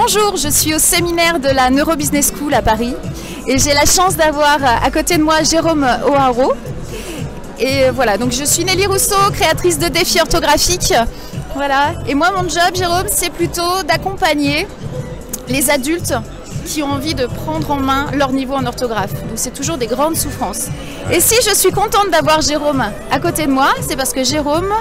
Bonjour, je suis au séminaire de la Neurobusiness School à Paris et j'ai la chance d'avoir à côté de moi Jérôme O'Haraud. Et voilà, donc je suis Nelly Rousseau, créatrice de défis orthographiques. Voilà. Et moi, mon job, Jérôme, c'est plutôt d'accompagner les adultes qui ont envie de prendre en main leur niveau en orthographe. Donc c'est toujours des grandes souffrances. Et si je suis contente d'avoir Jérôme à côté de moi, c'est parce que Jérôme,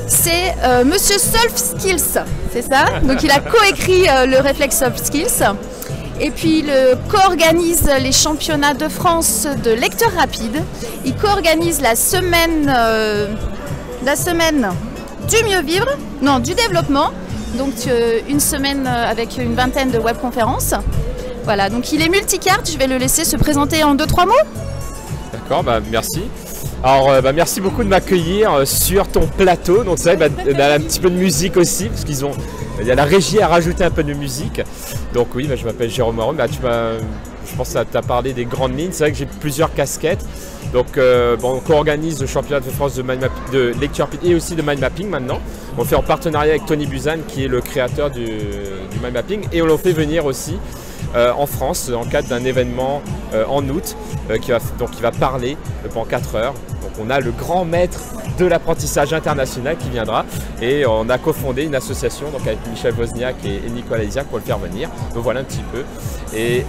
c'est Monsieur Soft Skills, c'est ça? Donc il a coécrit le réflexe Soft Skills. Et puis il co-organise les championnats de France de lecteurs rapides. Il co-organise la semaine du mieux vivre, non, du développement. Donc une semaine avec une vingtaine de webconférences. Voilà, donc il est multicarte, je vais le laisser se présenter en 2-3 mots. D'accord, bah merci. Alors merci beaucoup de m'accueillir sur ton plateau. Donc c'est vrai, un petit peu de musique aussi, parce qu'il y a la régie à rajouter un peu de musique. Donc oui, je m'appelle Jérôme O'Haraud. Je pense que tu as parlé des grandes lignes. C'est vrai que j'ai plusieurs casquettes. Donc on co-organise le championnat de France de lecture et aussi de mind mapping maintenant. On le fait en partenariat avec Tony Buzan qui est le créateur du mind mapping, et on le fait venir aussi en France dans le cadre d'un événement en août qui va parler pendant 4 heures. Donc on a le grand maître de l'apprentissage international qui viendra, et on a cofondé une association donc avec Michel Wozniak et Nicolas Isiac pour le faire venir. Donc voilà un petit peu. Et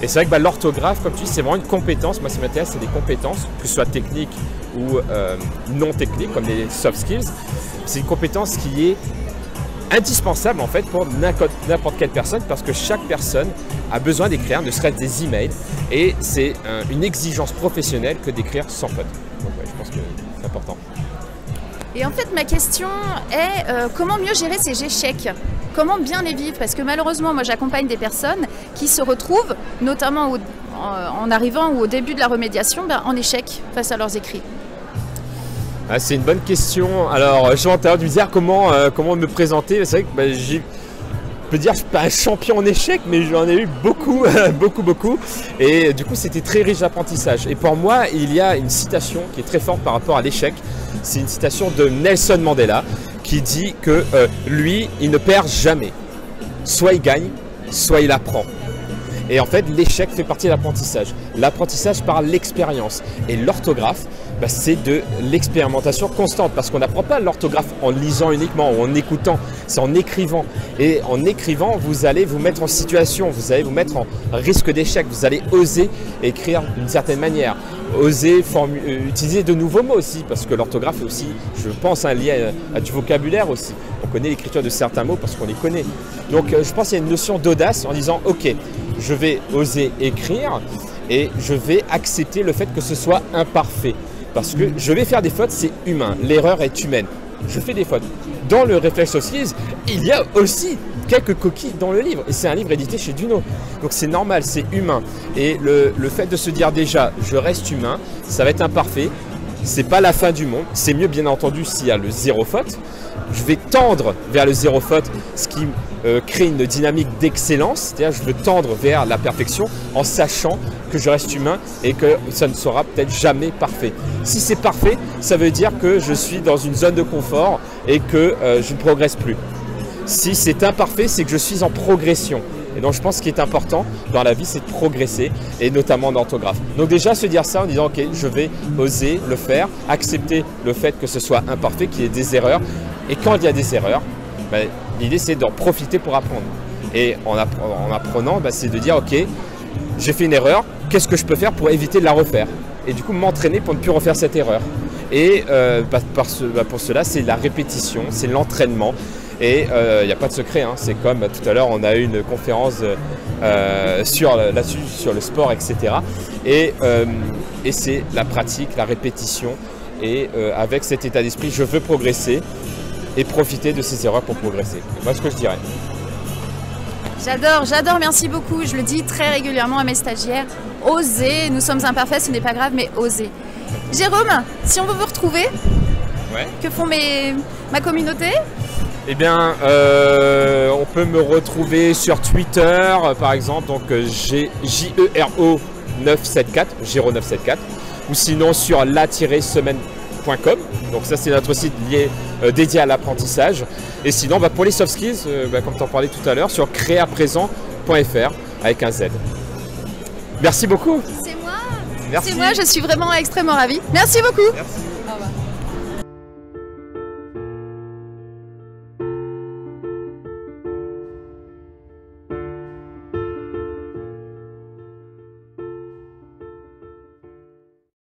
c'est vrai que l'orthographe, comme tu dis, c'est vraiment une compétence. Moi, ce qui m'intéresse, c'est des compétences, que ce soit techniques ou non techniques, comme les soft skills. C'est une compétence qui est indispensable en fait pour n'importe quelle personne, parce que chaque personne a besoin d'écrire, ne serait-ce des emails, et c'est une exigence professionnelle que d'écrire sans faute. Donc ouais, je pense que c'est important. Et en fait, ma question est comment mieux gérer ces échecs? Comment bien les vivre? Parce que malheureusement, moi j'accompagne des personnes qui se retrouvent, notamment en arrivant ou au début de la remédiation, en échec face à leurs écrits. Ah, c'est une bonne question. Alors, je suis en train de me dire comment me présenter. C'est vrai que je peux dire que je ne suis pas un champion en échec, mais j'en ai eu beaucoup, beaucoup. Et du coup, c'était très riche d'apprentissage. Et pour moi, il y a une citation qui est très forte par rapport à l'échec. C'est une citation de Nelson Mandela qui dit que lui, il ne perd jamais. Soit il gagne, soit il apprend. Et en fait, l'échec fait partie de l'apprentissage. L'apprentissage par l'expérience. Et l'orthographe, c'est de l'expérimentation constante. Parce qu'on n'apprend pas l'orthographe en lisant uniquement ou en écoutant. C'est en écrivant. Et en écrivant, vous allez vous mettre en situation. Vous allez vous mettre en risque d'échec. Vous allez oser écrire d'une certaine manière. Oser utiliser de nouveaux mots aussi. Parce que l'orthographe est aussi, je pense, lié à du vocabulaire aussi. On connaît l'écriture de certains mots parce qu'on les connaît. Donc, je pense qu'il y a une notion d'audace en disant, ok, je vais oser écrire et je vais accepter le fait que ce soit imparfait. Parce que je vais faire des fautes, c'est humain. L'erreur est humaine. Je fais des fautes. Dans le réflexe Soft Skills, il y a aussi quelques coquilles dans le livre. Et c'est un livre édité chez Duno. Donc c'est normal, c'est humain. Et le fait de se dire déjà, je reste humain, ça va être imparfait. C'est pas la fin du monde. C'est mieux bien entendu s'il y a le zéro faute. Je vais tendre vers le zéro faute, ce qui crée une dynamique d'excellence. C'est-à-dire je veux tendre vers la perfection en sachant que je reste humain et que ça ne sera peut-être jamais parfait. Si c'est parfait, ça veut dire que je suis dans une zone de confort et que je ne progresse plus. Si c'est imparfait, c'est que je suis en progression. Et donc je pense qu'il est important dans la vie, c'est de progresser, et notamment en orthographe. Donc déjà se dire ça en disant ok, je vais oser le faire, accepter le fait que ce soit imparfait, qu'il y ait des erreurs. Et quand il y a des erreurs, l'idée c'est d'en profiter pour apprendre. Et en apprenant, c'est de dire ok, j'ai fait une erreur, qu'est-ce que je peux faire pour éviter de la refaire? Et du coup m'entraîner pour ne plus refaire cette erreur. Et pour cela, c'est la répétition, c'est l'entraînement. Et il n'y a pas de secret, hein. C'est comme tout à l'heure, on a eu une conférence là-dessus, sur le sport, etc. Et c'est la pratique, la répétition. Et avec cet état d'esprit, je veux progresser et profiter de ces erreurs pour progresser. Voilà ce que je dirais. J'adore, merci beaucoup. Je le dis très régulièrement à mes stagiaires. Osez, nous sommes imparfaits, ce n'est pas grave, mais osez. Jérôme, si on veut vous retrouver, ouais. Que font ma communauté? Eh bien, on peut me retrouver sur Twitter, par exemple, donc JERO974, Gero974, ou sinon sur la-semaine créapprésent.com. Donc ça, c'est notre site dédié à l'apprentissage. Et sinon, pour les soft skills, comme tu en parlais tout à l'heure, sur créaprézent.fr avec un Z. Merci beaucoup. C'est moi. Merci. C'est moi, je suis vraiment extrêmement ravie. Merci beaucoup. Merci.